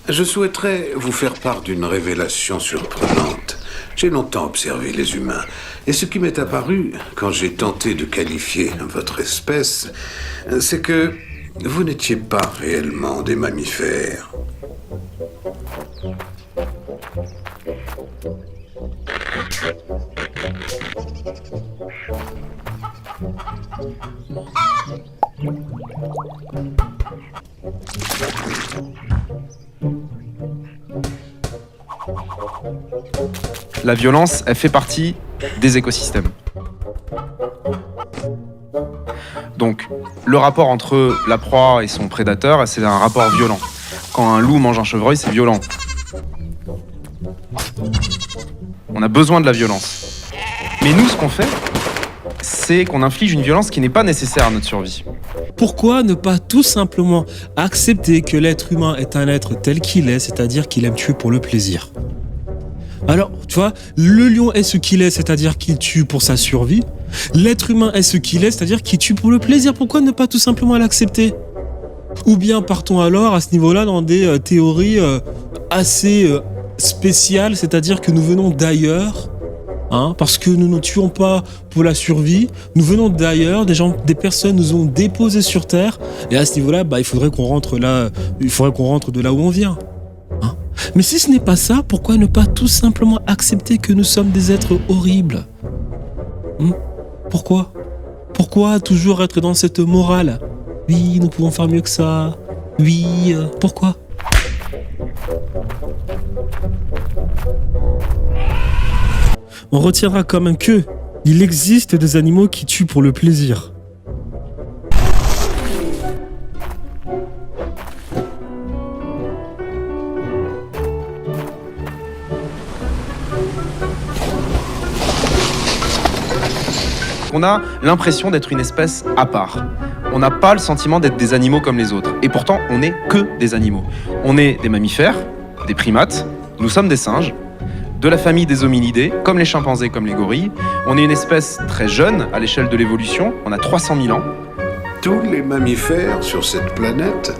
Je souhaiterais vous faire part d'une révélation surprenante. J'ai longtemps observé les humains, et ce qui m'est apparu quand j'ai tenté de qualifier votre espèce, c'est que vous n'étiez pas réellement des mammifères. La violence, elle fait partie des écosystèmes. Donc, le rapport entre la proie et son prédateur, c'est un rapport violent. Quand un loup mange un chevreuil, c'est violent. On a besoin de la violence. Mais nous, ce qu'on fait, c'est qu'on inflige une violence qui n'est pas nécessaire à notre survie. Pourquoi ne pas tout simplement accepter que l'être humain est un être tel qu'il est, c'est-à-dire qu'il aime tuer pour le plaisir ? Alors, tu vois, le lion est ce qu'il est, c'est-à-dire qu'il tue pour sa survie. L'être humain est ce qu'il est, c'est-à-dire qu'il tue pour le plaisir. Pourquoi ne pas tout simplement l'accepter ? Ou bien partons alors à ce niveau-là dans des théories assez spéciales, c'est-à-dire que nous venons d'ailleurs, parce que nous ne tuons pas pour la survie, nous venons d'ailleurs, des personnes nous ont déposés sur Terre, et à ce niveau-là, il faudrait qu'on rentre de là où on vient. Mais si ce n'est pas ça, pourquoi ne pas tout simplement accepter que nous sommes des êtres horribles ? Pourquoi ? Pourquoi toujours être dans cette morale ? Oui, nous pouvons faire mieux que ça. Oui, pourquoi ? On retiendra quand même que il existe des animaux qui tuent pour le plaisir. On a l'impression d'être une espèce à part. On n'a pas le sentiment d'être des animaux comme les autres. Et pourtant, on n'est que des animaux. On est des mammifères, des primates, nous sommes des singes, de la famille des hominidés, comme les chimpanzés, comme les gorilles. On est une espèce très jeune à l'échelle de l'évolution, on a 300 000 ans. Tous les mammifères sur cette planète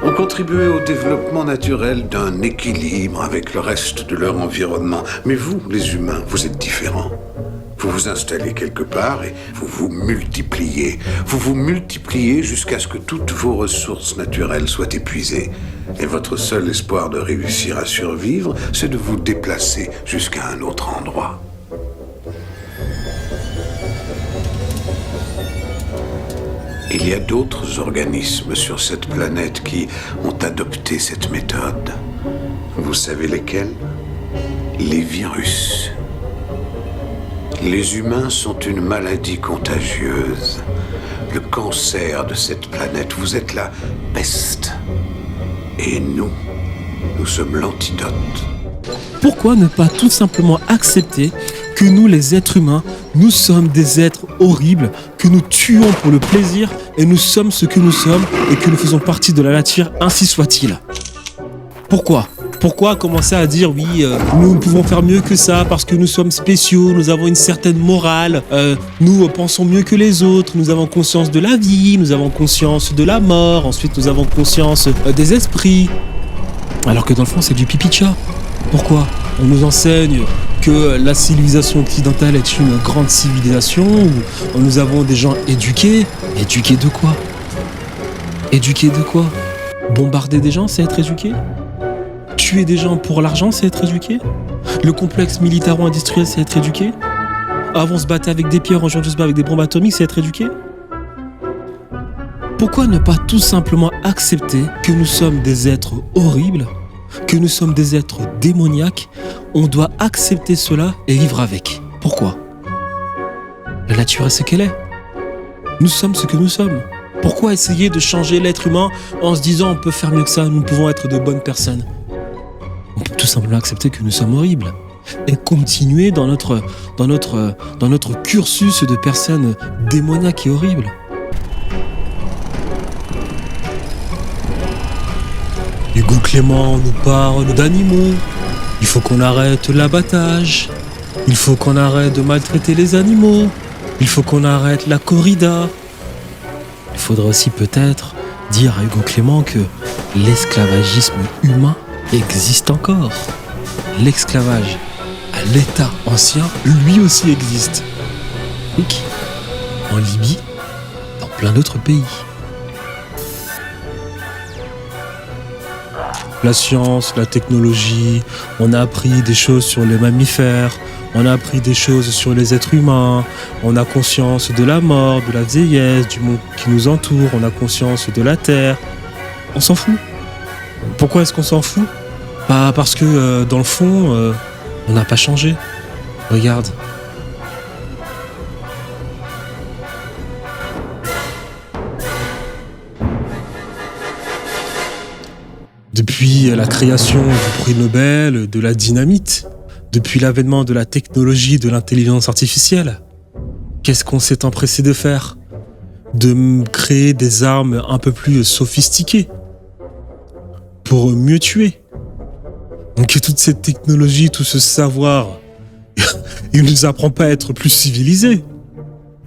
ont contribué au développement naturel d'un équilibre avec le reste de leur environnement. Mais vous, les humains, vous êtes différents. Vous vous installez quelque part et vous vous multipliez. Vous vous multipliez jusqu'à ce que toutes vos ressources naturelles soient épuisées. Et votre seul espoir de réussir à survivre, c'est de vous déplacer jusqu'à un autre endroit. Il y a d'autres organismes sur cette planète qui ont adopté cette méthode. Vous savez lesquels ? Les virus. Les humains sont une maladie contagieuse. Le cancer de cette planète, vous êtes la peste. Et nous sommes l'antidote. Pourquoi ne pas tout simplement accepter que nous, les êtres humains, nous sommes des êtres horribles, que nous tuons pour le plaisir et nous sommes ce que nous sommes et que nous faisons partie de la nature, ainsi soit-il ? Pourquoi commencer à dire oui, nous pouvons faire mieux que ça parce que nous sommes spéciaux, nous avons une certaine morale, nous pensons mieux que les autres, nous avons conscience de la vie, nous avons conscience de la mort, ensuite nous avons conscience des esprits. Alors que dans le fond, c'est du pipi de chat. Pourquoi ? On nous enseigne que la civilisation occidentale est une grande civilisation où nous avons des gens éduqués. Éduqués de quoi ? Éduqués de quoi ? Bombarder des gens, c'est être éduqué ? Tuer des gens pour l'argent, c'est être éduqué ? Le complexe militaro-industriel, c'est être éduqué ? Avant on se battait avec des pierres, aujourd'hui on se bat avec des bombes atomiques, c'est être éduqué ? Pourquoi ne pas tout simplement accepter que nous sommes des êtres horribles, que nous sommes des êtres démoniaques ? On doit accepter cela et vivre avec. Pourquoi ? La nature est ce qu'elle est. Nous sommes ce que nous sommes. Pourquoi essayer de changer l'être humain en se disant on peut faire mieux que ça, nous pouvons être de bonnes personnes ? On peut tout simplement accepter que nous sommes horribles et continuer dans notre cursus de personnes démoniaques et horribles. Hugo Clément nous parle d'animaux. Il faut qu'on arrête l'abattage. Il faut qu'on arrête de maltraiter les animaux. Il faut qu'on arrête la corrida. Il faudrait aussi peut-être dire à Hugo Clément que l'esclavagisme humain existe encore. L'esclavage à l'état ancien, lui aussi existe. Donc, en Libye, dans plein d'autres pays. La science, la technologie, on a appris des choses sur les mammifères, on a appris des choses sur les êtres humains, on a conscience de la mort, de la vieillesse, du monde qui nous entoure, on a conscience de la terre. On s'en fout. Pourquoi est-ce qu'on s'en fout ? Bah parce que dans le fond, on n'a pas changé. Regarde. Depuis la création du prix Nobel, de la dynamite, depuis l'avènement de la technologie, de l'intelligence artificielle, qu'est-ce qu'on s'est empressé de faire ? De créer des armes un peu plus sophistiquées pour mieux tuer. Donc toute cette technologie, tout ce savoir, il ne nous apprend pas à être plus civilisés.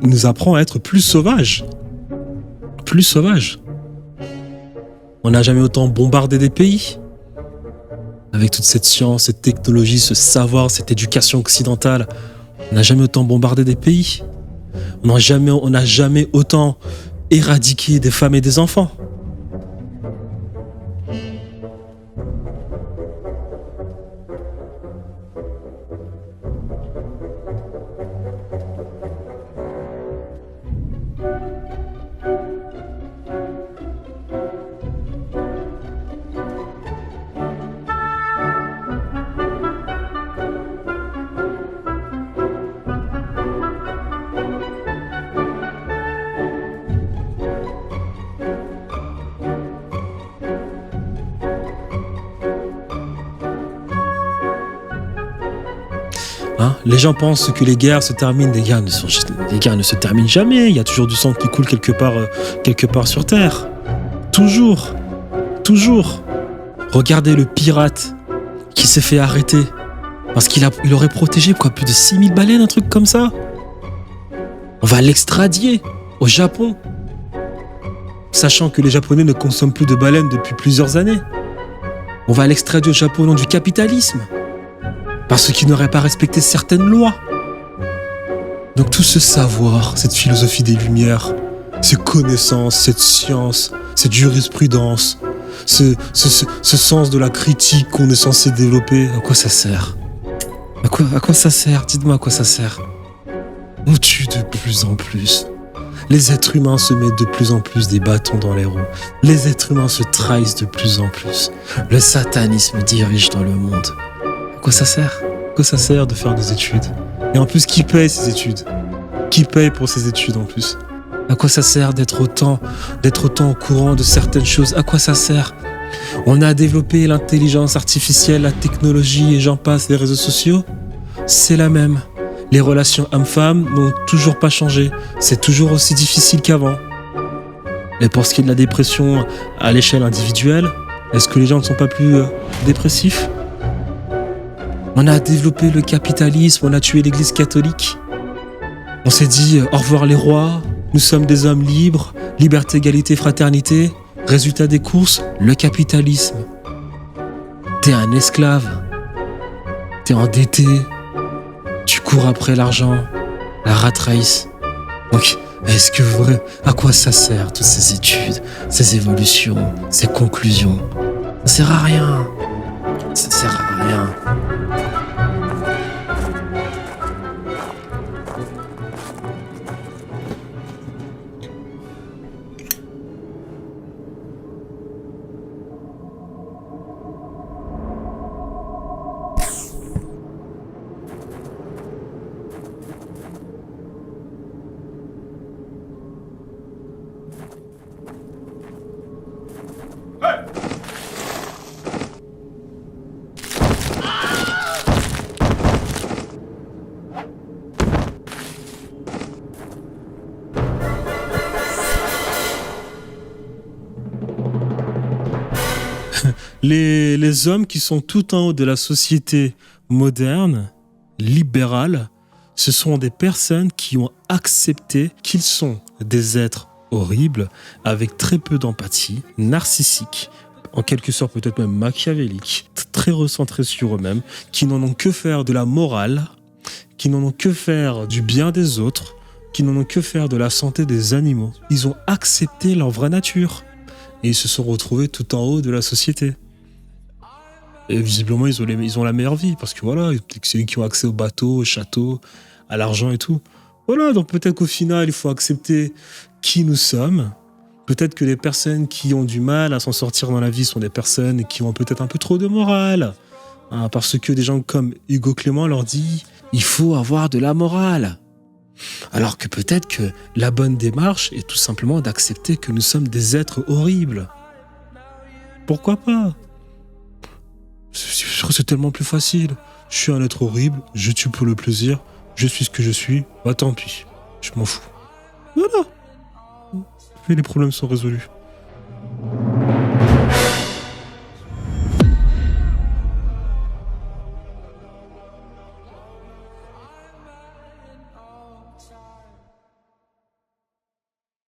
Il nous apprend à être plus sauvages. Plus sauvages. On n'a jamais autant bombardé des pays. Avec toute cette science, cette technologie, ce savoir, cette éducation occidentale, on n'a jamais autant bombardé des pays. On n'a jamais autant éradiqué des femmes et des enfants. Les gens pensent que les guerres se terminent, les guerres ne se terminent jamais, il y a toujours du sang qui coule quelque part sur Terre. Toujours. Regardez le pirate qui s'est fait arrêter parce qu'il aurait protégé plus de 6000 baleines, un truc comme ça. On va l'extradier au Japon, sachant que les Japonais ne consomment plus de baleines depuis plusieurs années. On va l'extradier au Japon au nom du capitalisme. Parce qu'il n'aurait pas respecté certaines lois. Donc tout ce savoir, cette philosophie des Lumières, ces connaissances, cette science, cette jurisprudence, ce sens de la critique qu'on est censé développer, à quoi ça sert ? À quoi ça sert ? Dites-moi à quoi ça sert. On tue de plus en plus. Les êtres humains se mettent de plus en plus des bâtons dans les roues. Les êtres humains se trahissent de plus en plus. Le satanisme dirige dans le monde. À quoi ça sert ? À quoi ça sert de faire des études ? Et en plus, qui paye ces études ? Qui paye pour ces études en plus ? À quoi ça sert d'être autant au courant de certaines choses ? À quoi ça sert ? On a développé l'intelligence artificielle, la technologie et j'en passe, les réseaux sociaux. C'est la même. Les relations hommes-femmes n'ont toujours pas changé. C'est toujours aussi difficile qu'avant. Et pour ce qui est de la dépression à l'échelle individuelle, est-ce que les gens ne sont pas plus dépressifs ? On a développé le capitalisme, on a tué l'église catholique. On s'est dit au revoir les rois, nous sommes des hommes libres, liberté, égalité, fraternité. Résultat des courses, le capitalisme. T'es un esclave, t'es endetté, tu cours après l'argent, la rat race. Donc, est-ce que vrai, à quoi ça sert toutes ces études, ces évolutions, ces conclusions ? Ça sert à rien. Ça sert à rien. Les hommes qui sont tout en haut de la société moderne, libérale, ce sont des personnes qui ont accepté qu'ils sont des êtres horribles, avec très peu d'empathie, narcissiques, en quelque sorte peut-être même machiavéliques, très recentrés sur eux-mêmes, qui n'en ont que faire de la morale, qui n'en ont que faire du bien des autres, qui n'en ont que faire de la santé des animaux. Ils ont accepté leur vraie nature et ils se sont retrouvés tout en haut de la société. Et visiblement, ils ont la meilleure vie parce que voilà, c'est eux qui ont accès aux bateaux, aux châteaux, à l'argent et tout. Voilà, donc peut-être qu'au final, il faut accepter qui nous sommes. Peut-être que les personnes qui ont du mal à s'en sortir dans la vie sont des personnes qui ont peut-être un peu trop de morale. Hein, parce que des gens comme Hugo Clément leur dit « il faut avoir de la morale ». Alors que peut-être que la bonne démarche est tout simplement d'accepter que nous sommes des êtres horribles. Pourquoi pas ? C'est tellement plus facile. Je suis un être horrible, je tue pour le plaisir, je suis ce que je suis, bah tant pis, je m'en fous. Voilà. Et les problèmes sont résolus.